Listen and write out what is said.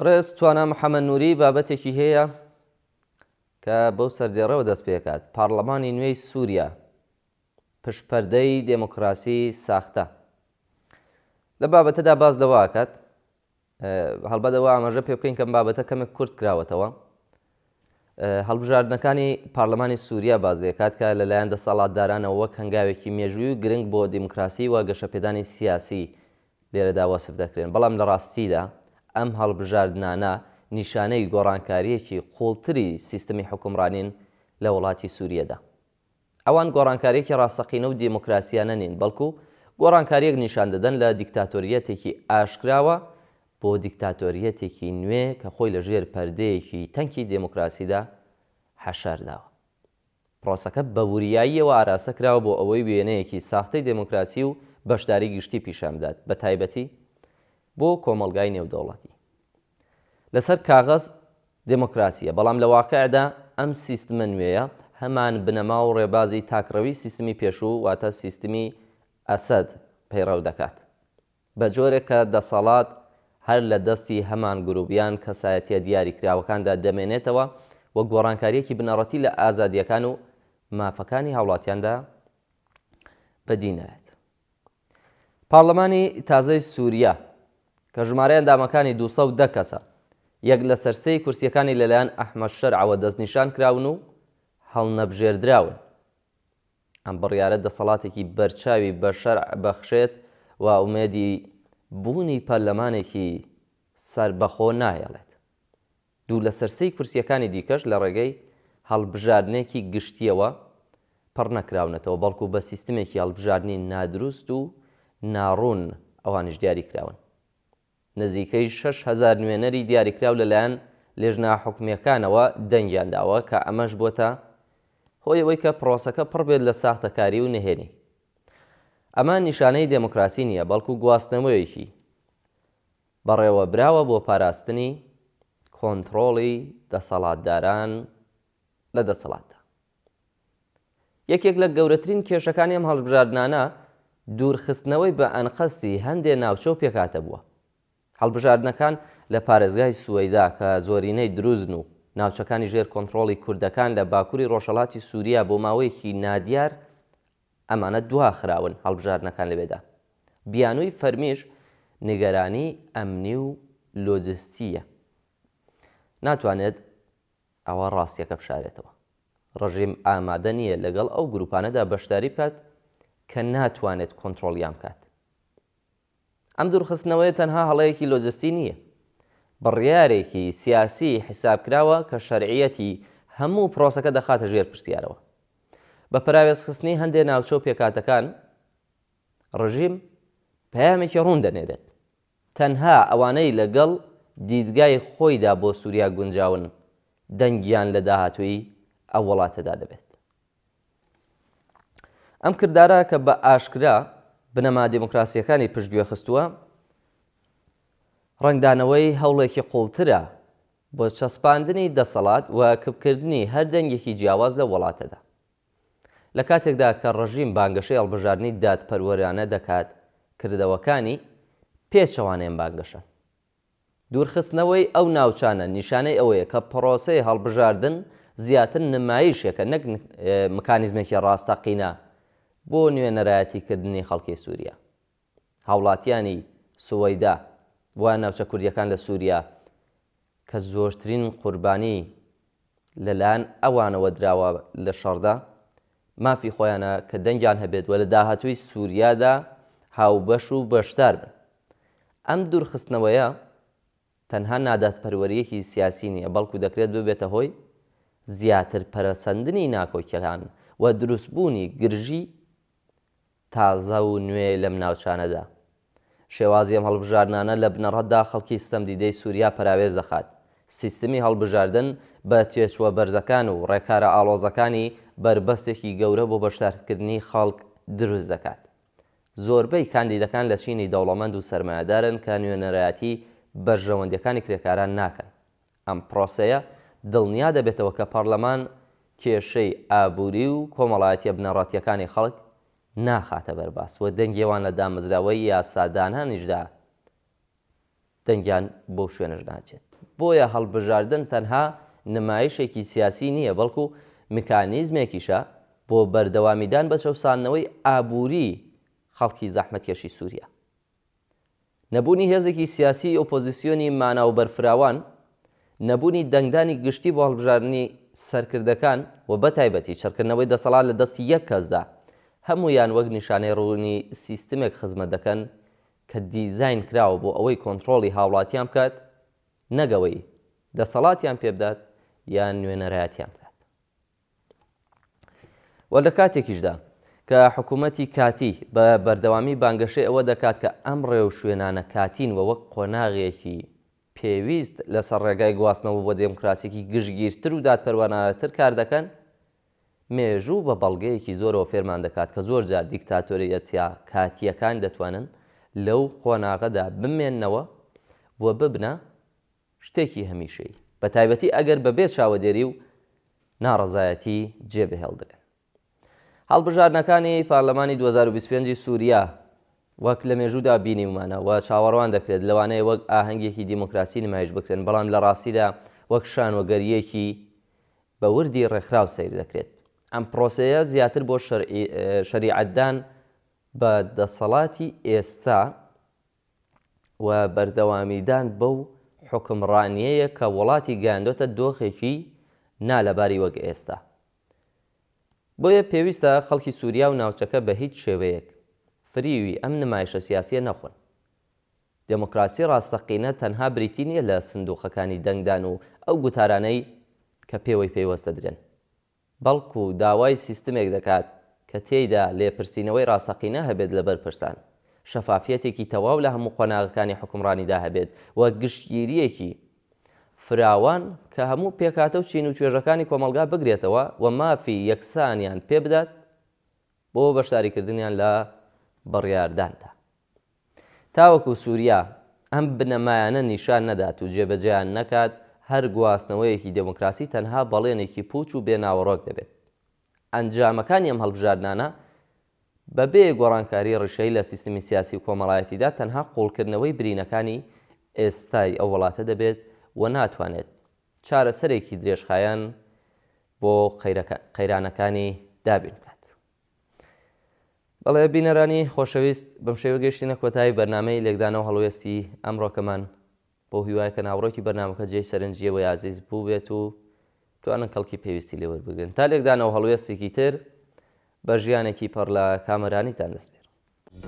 ڕێز توانە محەممەد نووری بابەتێکی هەیە کە بەو سەردێڕەوە دەست پێکات. پارلەمانی نوێی سووریا پشتپەردەی دێموکراسی ساختە. لە بابەتەدا باز دەواکات، هەڵبەتەوە ئاماژە پێ بکەین کەم بابەتە کەمێک کورت کراوەتەوە. هەڵبژاردنەکانی پارلەمانی سووریا باز دەکات کە لەلایەن دەسەڵاتدارانەوە وەک هەنگاوێکی مێژووی و گرنگ بۆ دیموکراسی و گەشەپێدانی سیاسی لێرەدا وەسف دەکرێن. بەڵام لە ڕاستیدا ئەم هەڵبژاردنانە نیشانەی گۆڕانکاریەکی قوڵتری سیستەمی حکومڕانین لە وڵاتی سووریەدا. ئەوان گۆڕانکاریەکی ڕاستەقینە و دیموکراسیانە نین، بەڵکو گۆڕانکاریەک نیشان دەدەن لە دیکتاتۆریەتێکی ئاشکراوە بۆ دیکتاتۆریەتێکی نوێ کە خۆی لە ژێر پەردەیەکی تەنکی دێموکراسیدا حەشارداوە. پرۆسەکە بە وریاییەوە ئاراسە کراوە بۆ ئەوەی وێنەیەکی ساختەی دێموکراسی و بەشداری گشتی پیشان بدات، بە تایبەتی بۆ کۆمەڵگای نێودەوڵەتی. لەسەر کاغەز دێموکراسیە، بەڵام لە واقعدا ئەم سیستمە نوێیە هەمان بنەما و ڕێبازی تاکڕەوی سیستمی پێشوو واتە سیستمی ئەسەد پەیڕەو دەکات، بە جۆرێک کە دەسەڵات هەر لە دەستی هەمان گروپیان کەسایەتیە دیاریکراوەکاندا دەمێنێتەوە و گۆڕانکاریەکی بنەڕەتی لە ئازادیەکان و مافەکانی هاوڵاتیاندا بەدینەوێت. پارلەمانی تازەی سووریا کە ژمارە ئەندامەکانی 210 کەسە، یەک لە سەرسەی کورسیەکانی لەلایەن ئەحمەد شەرعەوە دەستنیشان کراون و هەڵنەبژێردراون. ئەم بڕیارە دەسەڵاتێکی بەرچاوی بە شەرع بەخشێت و ئومێدی بوونی پەرلەمانێکی سەربەخۆ نایەڵێت. دوو لە سەرسەی کورسیەکانی دیکەش لە ڕێگەی هەڵبژاردنێکی گشتیەوە پڕ نەکراونەتەوە، بەڵکو بە سیستمێکی هەڵبژاردنی نادروست و ناڕوون ئەوانش دیاری کراون. نزیکەی 6,000 نوێنەری دیاریکراو لەلایەن لێژنە حکومیەکانەوە دەنگیان داوە کە ئەمەش بۆتە هۆی ئەوەی کە پرۆسەکە پڕ بێت لە ساختەکاری و نهێنی. ئەمە نیشانەی دێموکراسی نییە، بەڵکو گواستنەوەیەکی بەڕێوەبراوە بۆ پاراستنی کۆنتڕۆڵی دەسەڵاتداران لە دەسەڵاتدا. یەکێک لە گەورەترین کێشەکانی ئەم هەڵبژاردنانە دوورخستنەوەی بە ئەنقەستی هەندێک ناوچە و پێکاتە بووە. هەڵبژاردنەکان لە پارێزگای سوەیدا کە زۆرینەی دروزن و ناوچەکانی ژێر کۆنتڕۆڵی کوردەکان لە باکووری ڕۆژهەڵاتی سووریا بۆ ماوەیەکی نادیار ئەمانە دواخراون هەڵبژاردنەکان لەوێدا. بیانووی فەرمیش نیگەرانی ئەمنی و لۆجستیە. ناتوانێت ئەوە ڕاستیەکە بشارێتەوە. ڕژیم ئامادە نییە لەگەڵ ئەو گروپانەدا بەشداری بکات کە ناتوانێت کۆنتڕۆڵیان بکات. ئەم دوورخستنەوەی تەنها هەڵەیەکی لۆجستی نییە، بڕیارێکی سیاسی حیسابکراوە کە شەرعیەتی هەموو پرۆسەکە دەخاتە ژێر پشتیارەوە. بە پراوێزخستنی هەندێک ناوچە و پێکاتەکان ڕژیم پەیامێکی ڕوون دەنێرێت. تەنها ئەوانەی لەگەڵ دیدگای خۆیدا بۆ سووریا گونجاون دەنگیان لە داهاتووی ئەو وڵاتەدا دەبێت. ئەم کردارە کە بە ئاشکرا بنەما دێموکراسیەکانی پشتگوێ خستووە، ڕنگدانەوەی هەوڵێکی قوڵترە بۆ چەسپاندنی دەسەڵات و کبکردنی هەر دەنگێکی جیاواز لە وڵاتەدا. لە کاتێکدا کە ڕژیم بانگەشەی هەڵبژاردنی دادپەروەرانە دەکات، کردەوەکانی پێچەوانێن بانگەشە. دوورخستنەوەی ئەو ناوچانە نیشانەی ئەوەیە کە پرۆسەی هەڵبژاردن زیاتر نمایشێکە، نەک مکانیزمێکی ڕاستەقینە بۆ نوێنەرایەتیکردنی خەڵکی سووریا. هاوڵاتیانی سوەیدا و ناوچە کوردیەکان لە سووریا کە زۆرترین قوربانی لەلایەن ئەوانەوە دراوە لە شەڕدا، مافی خۆیانە کە دەنگیان هەبێت و لە داهاتووی سووریادا هاوبەش و بەشدار بن. ئەم دوورخستنەوەیە تەنها ناداتپەروەریەکی سیاسی نییە، بەڵکو دەکرێت ببێتە هۆی زیاتر پەرەسەندنی ناکۆکیەکان و دروستبوونی گرژی تازە و نوێ لەم ناوچانەدا. شێوازی ئەم هەڵبژاردنانە لە بنەڕەتدا خەڵکی ستەمدیدەی سووریا پراوێز دەخات. سیستمی هەڵبژاردن بە توێچوە بەرزەکان و ڕێکارە ئاڵۆزەکانی بربەستێکی گەورە بۆ بەشدارکردنی خەڵک دروست دەکات. زۆربەی کاندیدەکان لە چینی دەوڵەمەند و سەرمایەدارن کە نوێنەرایەتی بەرژەوەندیەکانی کرێکاران ناکەن. ئەم پرۆسەیە دڵنیا دەبێتەوە کە پەرلەمان کێشەی ئابووری و کۆمەڵایەتیە بنەڕەتیەکانی خەڵک ناخاتە بەرباس و دەنگێوان لە دامەزراوەی یاسادانانیشدا دەنگیان بۆ شوێنەش ناچێت. بۆیە هەڵبژاردن تەنها نمایشێکی سیاسی نییە، بەڵکو میکانیزمێکیشە بۆ بەردەوامیدان بە چەوسانەوەی ئابووری خەڵکی زەحمەتکێشی سووریا. نەبوونی هێزێکی سیاسی ئۆپۆزیسیۆنی مانا و بەرفراوان، نەبوونی دەنگدانی گشتی بۆ هەڵبژاردننی سەرکردەکان و بەتایبەتی چڕکردنەوەی دەسەڵات لە دەستی یەک کەسدا، هەمویان وەک نیشانەی ڕوونی سیستمێک خزمەت دەکەن کە دیزاین کراوە بۆ ئەوەی کۆنتترۆڵی هاوڵاتیان بکات، نەگەوەی دەسەڵاتیان پێ بدات یان نوێنەرایەتیان بکات. وە لە کاتێکیشدا کە حکوومەتی کاتی بە بەردەوامی بانگەشەی ئەوە دەکات کە ئەم ڕێو شوێنانە کاتین و وەک قۆناغێکی پێویست لەسەر ڕێگای گواستنەوە بۆ دێموکراسیەکی گشتگیرتر و دادپەروانانەتر کار دەکەن، مێژوو بە بەڵگەیەکی زۆرەوە فێرمان دەکات کە زۆر جار دیکتاتۆریەتیا کاتیەکان دەتوانن لەو قۆناغەدا بمێننەوە و ببنە شتێکی هەمیشەی، بە تایبەتی ئەگەر بەبێت چاوەدێری و ناڕەزایەتی جێبهێڵدرێن. هەڵبژاردنەکانی پارلەمانی 2025 سووریا وەک لە مێژوودا بینیمانە و چاوەڕوان دەکرێت لەوانەیە وەک ئاهەنگێکی دیموکراسی نمایش بکرێن، بەڵام لە ڕاستیدا وەک شانوەگەریەکی بە وردی ڕێکخراو سەیر دەکرێت. ئەم پرۆسەیە زیاتر بۆ شەریعەتدان بە دەسەڵاتی ئێستا و بەردەوامیدان بەو حوکمڕانیەیە کە وڵاتی گەیاندۆتە دۆخێکی نالەباری وەک ئێستا. بۆیە پێویستە خەڵکی سووریا و ناوچەکە بە هیچ شێوەیەک فریوی ئەم نمایشە سیاسیە نەخۆن. دموکراسی ڕاستەقینە تەنها بریتی نییە لە سندوقەکانی دەنگدان و ئەو گوتارانەی کە پێوەی پێیوەستە درێن، بەڵکو داوای سیستمێک دەکات کە تێیدا لێپرسینەوەی ڕاستەقینە هەبێت لەبەر پرسان، شەفافیەتێکی تەواو لە هەموو قۆناغەکانی حکومڕانیدا هەبێت و گشتگیریەکی فراوان کە هەموو پێکاتە و چین و توێژەکانی کۆمەلگا بگرێتەوە و مافی یەکسانیان پێ بدات بۆ بەشداریکردنیان لە بڕیارداندا. تاوەکو سووریا ئەم بنەمایانە نیشان نەدات و جێبەجێیان نەکات، هەر گواستنەوەیەکی دموکراسی تەنها بەڵێنێکی پوچ و بێناوەڕۆک دەبێت. ئەنجامەکانی ئەم هەڵبژاردنانە بەبێ گۆڕانکاری ڕشەی لە سیستمی سیاسی و کۆمەڵایەتیدا تەنها قوڵکردنەوەی برینەکانی ئێستای ئەو وڵاتە دەبێت و ناتوانێت چارەسەرێکی درێژخایەن بۆ قەیرانەکانی دابین بکات. بەڵێ بینەرانی خۆشەویست، بەم شێوە گەیشتینە کۆتایی بەرنامەی لێکدانەوە هەڵوێستی ئەمڕۆکەمان، بۆ هیوای کە ناوڕۆکی بەرنامەکە جێی سەرنجیەوەی عزیز بوو بێت و توانن کەڵکی پێویستی لێوەربگرن. تا لێکدانەوە هەڵوێستێکی تر بە ژیانێکی پڕ لە کامەرانیتان دەست بێت.